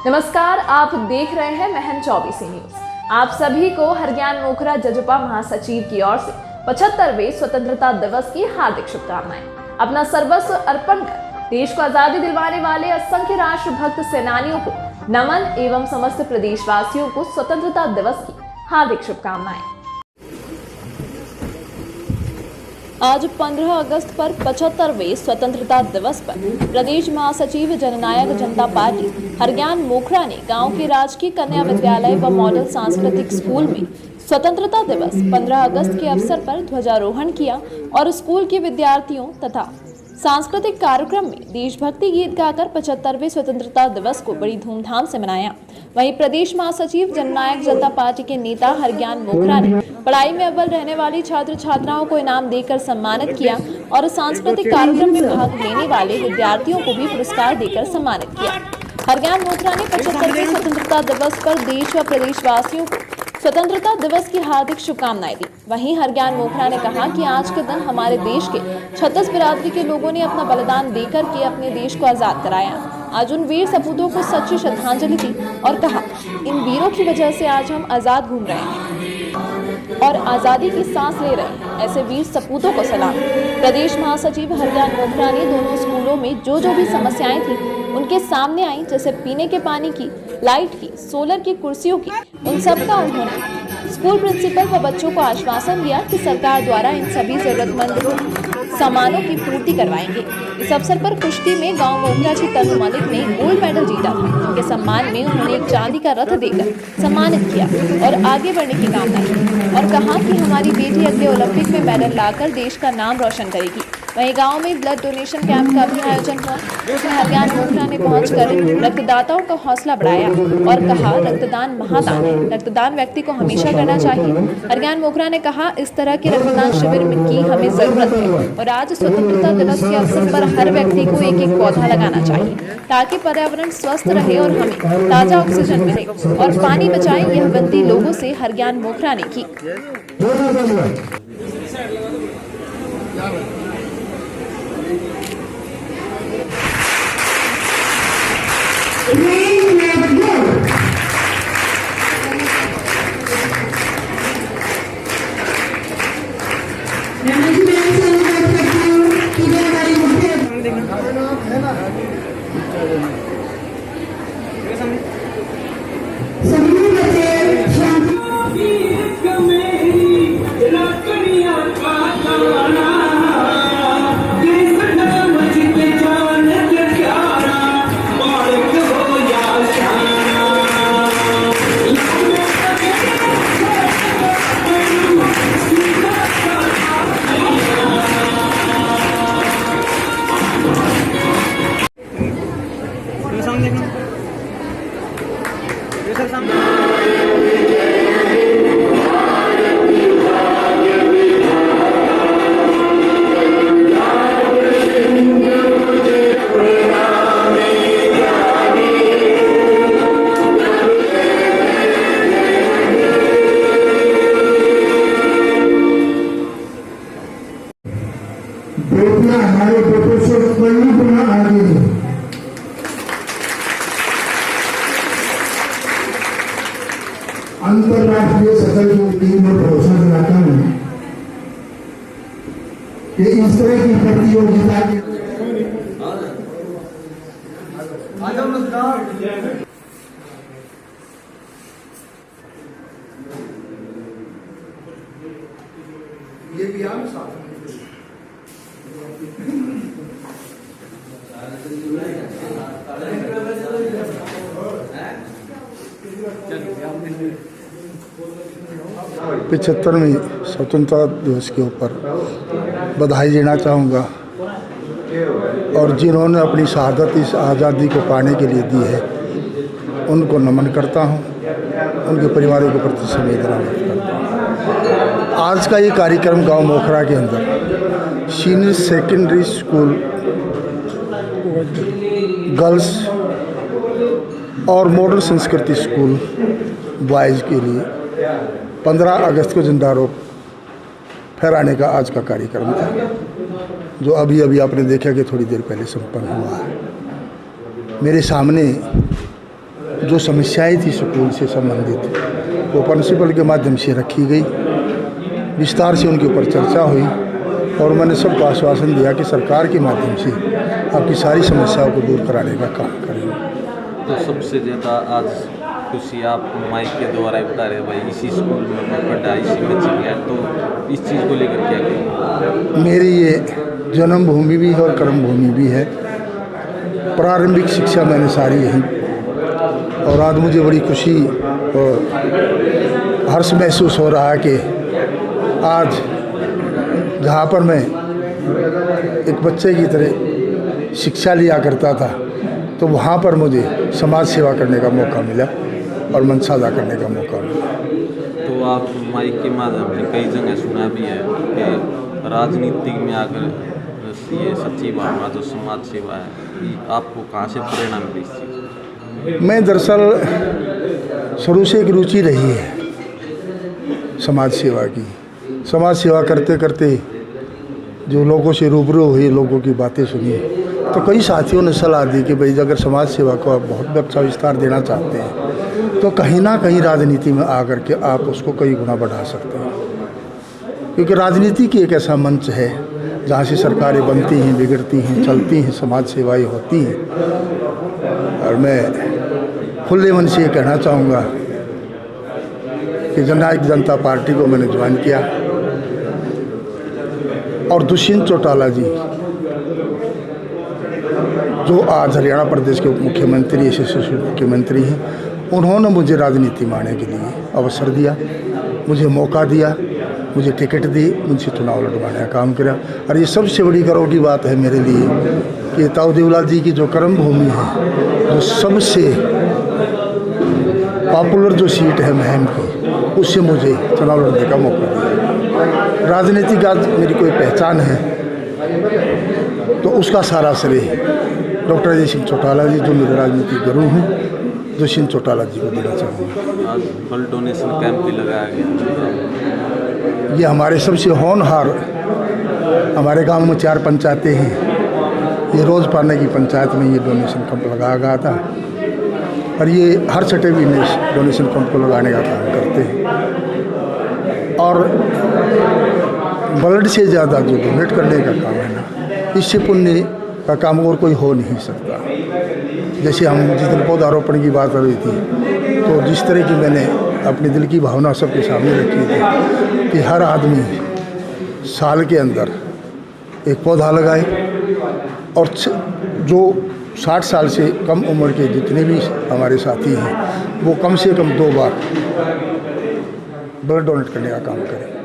नमस्कार, आप देख रहे हैं महन 24 न्यूज। आप सभी को हरज्ञान मोखरा जजपा महासचिव की ओर से 75वें स्वतंत्रता दिवस की हार्दिक शुभकामनाएं। अपना सर्वस्व अर्पण कर देश को आजादी दिलवाने वाले असंख्य राष्ट्र भक्त सेनानियों को नमन एवं समस्त प्रदेशवासियों को स्वतंत्रता दिवस की हार्दिक शुभकामनाएं। आज 15 अगस्त पर 75वें स्वतंत्रता दिवस पर प्रदेश महासचिव जननायक जनता पार्टी हरज्ञान मोखरा ने गांव के राजकीय कन्या विद्यालय व मॉडल सांस्कृतिक स्कूल में स्वतंत्रता दिवस 15 अगस्त के अवसर पर ध्वजारोहण किया और स्कूल के विद्यार्थियों तथा सांस्कृतिक कार्यक्रम में देशभक्ति गीत गाकर 75वें स्वतंत्रता दिवस को बड़ी धूमधाम से मनाया। वहीं प्रदेश महासचिव जननायक जनता पार्टी के नेता हरज्ञान मोखरा ने पढ़ाई में अव्वल रहने वाली छात्र छात्राओं को इनाम देकर सम्मानित किया और सांस्कृतिक कार्यक्रम में भाग लेने वाले विद्यार्थियों को भी पुरस्कार देकर सम्मानित किया। हरज्ञान मोखरा ने 75वें स्वतंत्रता दिवस पर देश व प्रदेशवासियों को स्वतंत्रता दिवस की हार्दिक शुभकामनाएं दी। वहीं हरज्ञान मोखरा ने कहा कि आज के दिन हमारे देश के 36 बिरादरी के लोगों ने अपना बलिदान देकर के अपने देश को आजाद कराया। आज उन वीर सपूतों को सच्ची श्रद्धांजलि दी और कहा, इन वीरों की वजह से आज हम आजाद घूम रहे हैं और आजादी की सांस ले रहे हैं। ऐसे वीर सपूतों को सलाम। प्रदेश महासचिव हरज्ञान मोखरा ने दोनों स्कूलों में जो भी समस्याएं थी उनके सामने आई, जैसे पीने के पानी की, लाइट की, सोलर की, कुर्सियों की, उन सब का उन्होंने स्कूल प्रिंसिपल व बच्चों को आश्वासन दिया कि सरकार द्वारा इन सभी जरूरतमंद सामानों की पूर्ति करवाएंगे। इस अवसर पर कुश्ती में गांव मोखरा की तनु मलिक ने गोल्ड मेडल जीता था, जिनके सम्मान में उन्होंने एक चांदी का रथ देकर सम्मानित किया और आगे बढ़ने की कामना की और कहा कि हमारी बेटी अगले ओलंपिक में मेडल लाकर देश का नाम रोशन करेगी। वहीं गांव में ब्लड डोनेशन कैंप का भी आयोजन हुआ, जिसमें हरज्ञान मोखरा ने पहुंचकर रक्तदाताओं का हौसला बढ़ाया और कहा, रक्तदान महादान है, रक्तदान व्यक्ति को हमेशा करना चाहिए। हरज्ञान मोखरा ने कहा, इस तरह के रक्तदान शिविर की हमें जरूरत है और आज स्वतंत्रता दिवस के अवसर पर हर व्यक्ति को एक एक पौधा लगाना चाहिए ताकि पर्यावरण स्वस्थ रहे और हमें ताजा ऑक्सीजन मिले और पानी बचाएं। यह विनती लोगों से हरज्ञान मोखरा ने की। बेटियां हमारे बेटों से कई गुना आगे है। अंतर्राष्ट्रीय सतत टीम में भरोसा दिलाता हूं कि इस तरह की प्रतियोगिता के ये भी आप साथ पिछहत्तरवीं स्वतंत्रता दिवस के ऊपर बधाई देना चाहूँगा और जिन्होंने अपनी शहादत इस आज़ादी को पाने के लिए दी है उनको नमन करता हूँ, उनके परिवारों के प्रति संवेदना व्यक्त करता हूँ। आज का ये कार्यक्रम गांव मोखरा के अंदर सीनियर सेकेंडरी स्कूल गर्ल्स और मॉडर्न संस्कृति स्कूल बॉयज़ के लिए 15 अगस्त को झंडारोहण फहराने का आज का कार्यक्रम था, जो अभी अभी आपने देखा कि थोड़ी देर पहले संपन्न हुआ है। मेरे सामने जो समस्याएं थी स्कूल से संबंधित वो प्रिंसिपल के माध्यम से रखी गई, विस्तार से उनके ऊपर चर्चा हुई और मैंने सबको आश्वासन दिया कि सरकार के माध्यम से आपकी सारी समस्याओं को दूर कराने का काम करेंगे। तो सबसे ज़्यादा आज खुशी आप माइक के द्वारा बता रहे भाई इसी स्कूल में मैं पढ़ा, इसी में सीख गया, तो इस चीज़ को लेकर क्या करेंगे? मेरी ये जन्मभूमि भी है और कर्मभूमि भी है। प्रारंभिक शिक्षा मैंने सारी यहीं, और आज मुझे बड़ी खुशी और हर्ष महसूस हो रहा है कि आज जहाँ पर मैं एक बच्चे की तरह शिक्षा लिया करता था तो वहाँ पर मुझे समाज सेवा करने का मौका मिला और मन साझा करने का मौका मिला। तो आप माइक के माध्यम से कई जगह सुना भी है कि राजनीति में आकर ये सच्ची भावना जो समाज सेवा है, ये आपको कहाँ से प्रेरणा मिली इस चीज़? मैं दरअसल शुरू से एक रुचि रही है समाज सेवा की। समाज सेवा करते करते जो लोगों से रूबरू हुए, लोगों की बातें सुनी, तो कई साथियों ने सलाह दी कि भाई अगर समाज सेवा को आप बहुत अच्छा विस्तार देना चाहते हैं तो कहीं ना कहीं राजनीति में आकर के आप उसको कई गुना बढ़ा सकते हैं, क्योंकि राजनीति की एक ऐसा मंच है जहाँ से सरकारें बनती हैं, बिगड़ती हैं, चलती हैं, समाज सेवाएं होती हैं। और मैं खुले मन से ये कहना चाहूँगा कि जननायक जनता पार्टी को मैंने ज्वाइन किया और दुष्यंत चौटाला जी जो आज हरियाणा प्रदेश के उप मुख्यमंत्री, यशस्वी मुख्यमंत्री हैं, उन्होंने मुझे राजनीति में आने के लिए अवसर दिया, मुझे मौका दिया, मुझे टिकट दी, मुझसे चुनाव लड़वाने का काम किया। और ये सबसे बड़ी गर्व की बात है मेरे लिए कि ताऊ देवलाल जी की जो कर्मभूमि है, जो सबसे पॉपुलर जो सीट है महम की, उससे मुझे चुनाव लड़ने का मौका दिया। राजनीति का मेरी कोई पहचान है तो उसका सारा श्रेय डॉक्टर अजय सिंह चौटाला जी, जो मेरे राजनीतिक गुरु हैं, दुष्यंत चौटाला जी को देना चाहूँगा। आज ब्लड डोनेशन कैंप भी लगाया गया। ये हमारे सबसे होनहार, हमारे गांव में 4 पंचायतें हैं, ये रोज़ पाने की पंचायत में ये डोनेशन कैंप लगाया गया था और ये हर छठे महीने डोनेशन कैंप को लगाने का काम करते हैं। और ब्लड से ज़्यादा जो डोनेट करने का काम है ना, इससे पुण्य का काम और कोई हो नहीं सकता। जैसे हम जिस दिन पौधारोपण की बात कर रही थी, तो जिस तरह की मैंने अपने दिल की भावना सबके सामने रखी थी कि हर आदमी साल के अंदर एक पौधा लगाए और जो 60 साल से कम उम्र के जितने भी हमारे साथी हैं वो कम से कम 2 बार ब्लड डोनेट करने का काम करें।